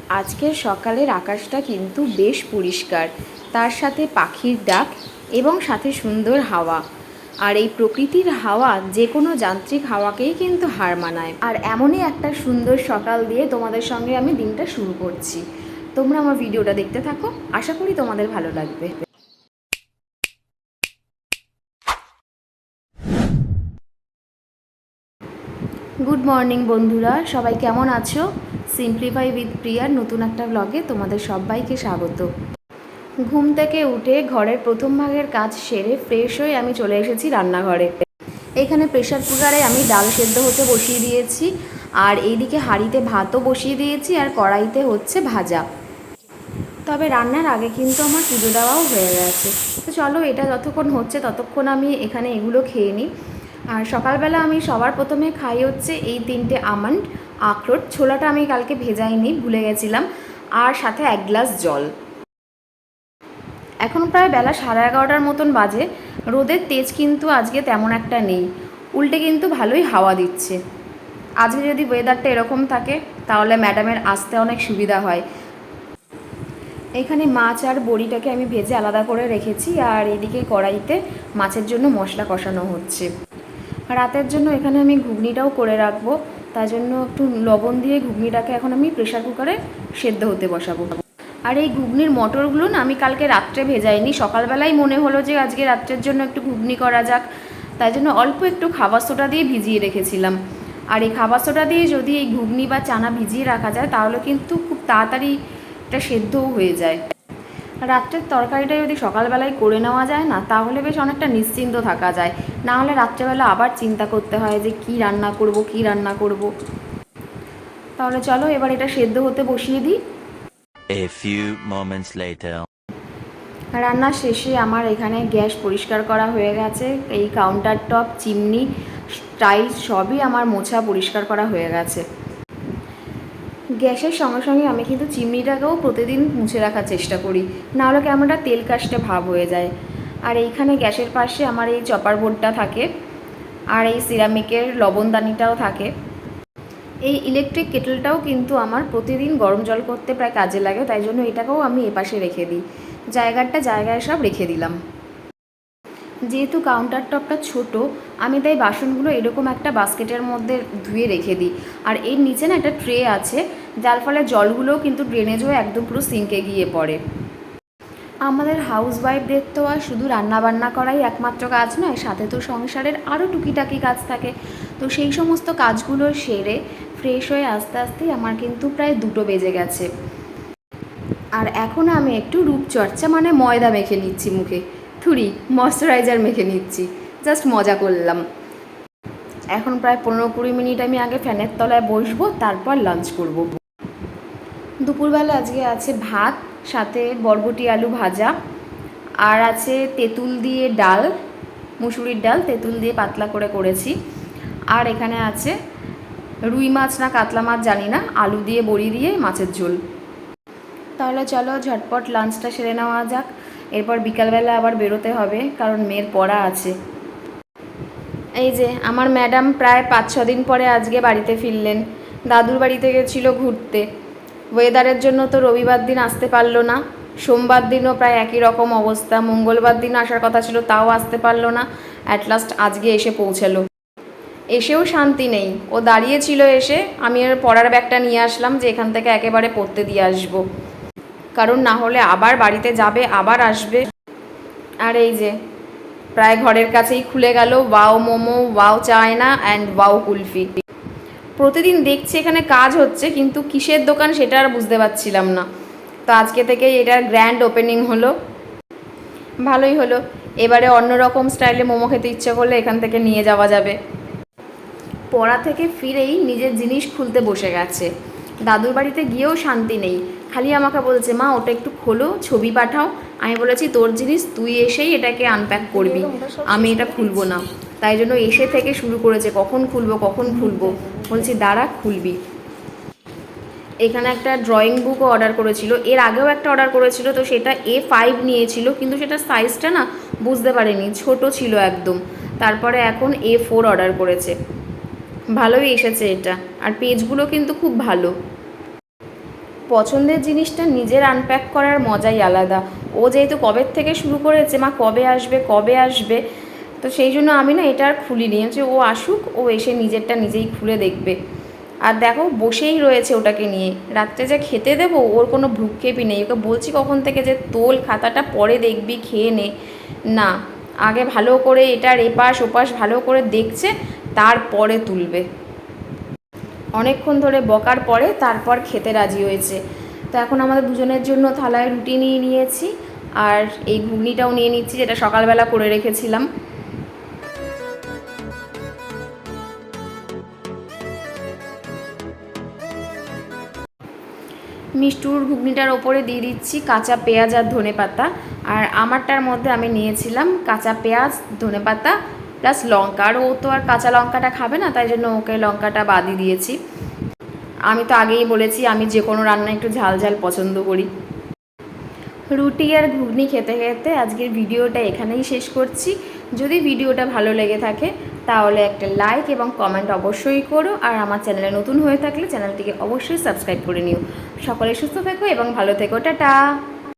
আজকের সকালের আকাশটা কিন্তু বেশ পরিষ্কার, তার সাথে পাখির ডাক এবং সাথে সুন্দর হাওয়া। আর এই প্রকৃতির হাওয়া যে কোনো যান্ত্রিক হাওয়াকেই কিন্তু হার মানায়। আর এমনই একটা সুন্দর সকাল দিয়ে তোমাদের সঙ্গে আমি দিনটা শুরু করছি। তোমরা আমার ভিডিওটা দেখতে থাকো, আশা করি তোমাদের ভালো লাগবে। গুড মর্নিং বন্ধুরা, সবাই কেমন আছো? সিম্পলিফাই উইথ প্রিয়ার নতুন একটা ব্লগে তোমাদের সবাইকে স্বাগত। ঘুম থেকে উঠে ঘরের প্রথম ভাগের কাজ সেরে ফ্রেশ হয়ে আমি চলে এসেছি রান্নাঘরে। এখানে প্রেশার কুকারে আমি ডাল সেদ্ধ হতে বসিয়ে দিয়েছি, আর এইদিকে হাঁড়িতে ভাতও বসিয়ে দিয়েছি, আর কড়াইতে হচ্ছে ভাজা। তবে রান্নার আগে কিন্তু আমার পুজো দেওয়াও হয়ে গেছে। তো চলো, এটা যতক্ষণ হচ্ছে ততক্ষণ আমি এখানে এগুলো খেয়ে নিই। আর সকালবেলা আমি সবার প্রথমে খাই হচ্ছে এই 3টে আমন্ড, আখরোট। ছোলাটা আমি কালকে ভেজাইনি, ভুলে গেছিলাম। আর সাথে 1 গ্লাস জল। এখন প্রায় বেলা 11:30টার মতন বাজে। রোদের তেজ কিন্তু আজকে তেমন একটা নেই, উল্টে কিন্তু ভালোই হাওয়া দিচ্ছে। আজকে যদি ওয়েদারটা এরকম থাকে তাহলে ম্যাডামের আসতে অনেক সুবিধা হয়। এখানে মাছ আর বড়িটাকে আমি ভেজে আলাদা করে রেখেছি, আর এদিকে কড়াইতে মাছের জন্য মশলা কষানো হচ্ছে। রাতের জন্য এখানে আমি ঘুগনিটাও করে রাখবো, তার জন্য একটু লবণ দিয়ে ঘুগনিটাকে এখন আমি প্রেশার কুকারে সেদ্ধ হতে বসাবো। আর এই ঘুগনির মটরগুলো না আমি কালকে রাত্রে ভেজাইনি, সকালবেলায় মনে হলো যে আজকে রাত্রের জন্য একটু ঘুগনি করা যাক, তাই জন্য অল্প একটু খাবার সোডা দিয়ে ভিজিয়ে রেখেছিলাম। আর এই খাবার সোডা দিয়ে যদি এই ঘুগনি বা চানা ভিজিয়ে রাখা যায় তাহলে কিন্তু খুব তাড়াতাড়ি এটা সেদ্ধও হয়ে যায়। রাত্রের তরকারিটা যদি সকালবেলায় করে নেওয়া যায় না, তাহলে বেশ অনেকটা নিশ্চিন্ত থাকা যায়। না হলে রাত্রেবেলা আবার চিন্তা করতে হয় যে কি রান্না করব। তাহলে চলো এবার এটা সেদ্ধ হতে বসিয়ে দিই। A few moments later. রান্না শেষে আমার এখানে গ্যাস পরিষ্কার করা হয়ে গেছে। এই কাউন্টার টপ, চিমনি, টাইলস সবই আমার মোছা পরিষ্কার করা হয়ে গেছে। গ্যাসের সঙ্গে সঙ্গে আমি কিন্তু চিমনিটাকেও প্রতিদিন মুছে রাখার চেষ্টা করি, নাহলে কেমন একটা তেল কাস্টে ভাব হয়ে যায়। আর এইখানে গ্যাসের পাশে আমার এই চপার বোর্ডটা থাকে, আর এই সিরামিকের লবণদানিটাও থাকে। এই ইলেকট্রিক কেটলটাও কিন্তু আমার প্রতিদিন গরম জল করতে প্রায় কাজে লাগে, তাই জন্য এটাকেও আমি এপাশে রেখে দিই। জায়গায় সব রেখে দিলাম। যেহেতু কাউন্টার টপটা ছোটো, আমি তাই বাসনগুলো এরকম একটা বাস্কেটের মধ্যে ধুয়ে রেখে দিই। আর এর নিচে না একটা ট্রে আছে, যার ফলে জলগুলোও কিন্তু ড্রেনেজ হয়ে একদম পুরো সিঙ্কে গিয়ে পড়ে। আমাদের হাউসওয়াইফদের তো আর শুধু রান্নাবান্না করাই একমাত্র কাজ নয়, সাথে তো সংসারের আরও টুকিটাকি কাজ থাকে। তো সেই সমস্ত কাজগুলো সেরে ফ্রেশ হয়ে আস্তে আস্তেই আমার কিন্তু প্রায় 2টো বেজে গেছে। আর এখন আমি একটু রূপচর্চা মানে ময়দা মেখে নিচ্ছি মুখে, ময়শ্চারাইজার মেখে নিচ্ছি, জাস্ট মজা করলাম। এখন প্রায় 15-20 মিনিট আমি আগে ফ্যানের তলায় বসবো, তারপর লাঞ্চ করব। দুপুরবেলা আজকে আছে ভাত, সাথে বরবটি আলু ভাজা, আর আছে তেঁতুল দিয়ে ডাল, মুসুরির ডাল তেঁতুল দিয়ে পাতলা করে করেছি। আর এখানে আছে রুই মাছ না কাতলা মাছ জানি না, আলু দিয়ে বড়ি দিয়ে মাছের ঝোল। তাহলে চলো ঝটপট লাঞ্চটা সেরে নেওয়া যাক। এরপর বিকালবেলা আবার বেরোতে হবে, কারণ মেয়ের পড়া আছে। এই যে আমার ম্যাডাম প্রায় 5-6 দিন পরে আজকে বাড়িতে ফিরলেন। দাদুর বাড়িতে গেছিলো ঘুরতে। ওয়েদারের জন্য তো রবিবার দিন আসতে পারলো না, সোমবার দিনও প্রায় একই রকম অবস্থা, মঙ্গলবার দিন আসার কথা ছিল তাও আসতে পারলো না। অ্যাট লাস্ট আজকে এসে পৌঁছালো। এসেও শান্তি নেই, ও দাঁড়িয়েছিল এসে, আমি ওর পড়ার ব্যাগটা নিয়ে আসলাম যে এখান থেকে একেবারে পড়তে দিয়ে আসবো, কারণ না হলে আবার বাড়িতে যাবে আবার আসবে। আর এই যে প্রায় ঘরের কাছেই খুলে গেল wow momo, wow China and wow kulfi. প্রতিদিন দেখছি এখানে কাজ হচ্ছে, কিন্তু কিসের দোকান সেটা আর বুঝতে পারছিলাম না। তো আজকে থেকে এটার গ্র্যান্ড ওপেনিং হলো, ভালোই হলো। এবারে অন্যরকম স্টাইলে মোমো খেতে ইচ্ছে করলে এখান থেকে নিয়ে যাওয়া যাবে। পড়া থেকে ফিরেই নিজের জিনিস খুলতে বসে গেছে। দাদুর বাড়িতে গিয়েও শান্তি নেই, খালি আমাকে বলছে মা ওটা একটু খোলো, ছবি পাঠাও। আমি বলেছি তোর জিনিস তুই এসেই এটাকে আনপ্যাক করবি, আমি এটা খুলবো না। তাই জন্য এসে থেকে শুরু করেছে কখন খুলবো। বলছি দাঁড়া খুলবি। এখানে একটা ড্রয়িং বুকও অর্ডার করেছিল, এর আগেও একটা অর্ডার করেছিল, তো সেটা A5 নিয়েছিল, কিন্তু সেটা সাইজটা না বুঝতে পারিনি, ছোট ছিল একদম। তারপরে এখন A4 অর্ডার করেছে। ভালোই এসেছে এটা, আর পেজগুলো কিন্তু খুব ভালো। পছন্দের জিনিসটা নিজের আনপ্যাক করার মজাই আলাদা। ও যেহেতু কবের থেকে শুরু করেছে, মা কবে আসবে কবে আসবে, তো সেই জন্য আমি না এটা আর খুলিনি, যে ও আসুক, ও এসে নিজেরটা নিজেই খুলে দেখবে। আর দেখো বসেই রয়েছে ওটাকে নিয়ে, রাত্রে যে খেতে দেবো ওর কোনো ভ্রুক্ষেপই নেই। ওকে বলছি কখন থেকে যে তোল খাতাটা, পরে দেখবি খেয়ে নে, না আগে ভালো করে এটার এপাশ ওপাশ ভালো করে দেখছে, তারপরে তুলবে। অনেকক্ষণ ধরে বকার পরে তারপর খেতে রাজি হয়েছে। তো এখন আমাদের দুজনের জন্য থালায় রুটি নিয়ে নিয়েছি, আর এই ঘুগনিটাও নিয়ে নিচ্ছি, যেটা সকালবেলা করে রেখেছিলাম। মিষ্টুর ঘুগনিটার ওপরে দিয়ে দিচ্ছি কাঁচা পেঁয়াজ আর ধনেপাতা, আর আমারটার মধ্যে আমি নিয়েছিলাম কাঁচা পেঁয়াজ, ধনেপাতা প্লাস লঙ্কা। আর ও তো আর কাঁচা লঙ্কাটা খাবে না, তাই জন্য ওকে লঙ্কাটা বাদই দিয়েছি। আমি তো আগেই বলেছি আমি যে কোনো রান্না একটু ঝাল ঝাল পছন্দ করি। রুটি আর ঘুগনি খেতে খেতে আজকের ভিডিওটা এখানেই শেষ করছি। যদি ভিডিওটা ভালো লেগে থাকে তাহলে একটা লাইক এবং কমেন্ট অবশ্যই করো, আর আমার চ্যানেলে নতুন হয়ে থাকলে চ্যানেলটিকে অবশ্যই সাবস্ক্রাইব করে নিও। সকলে সুস্থ থেকো এবং ভালো থেকো, টাটা।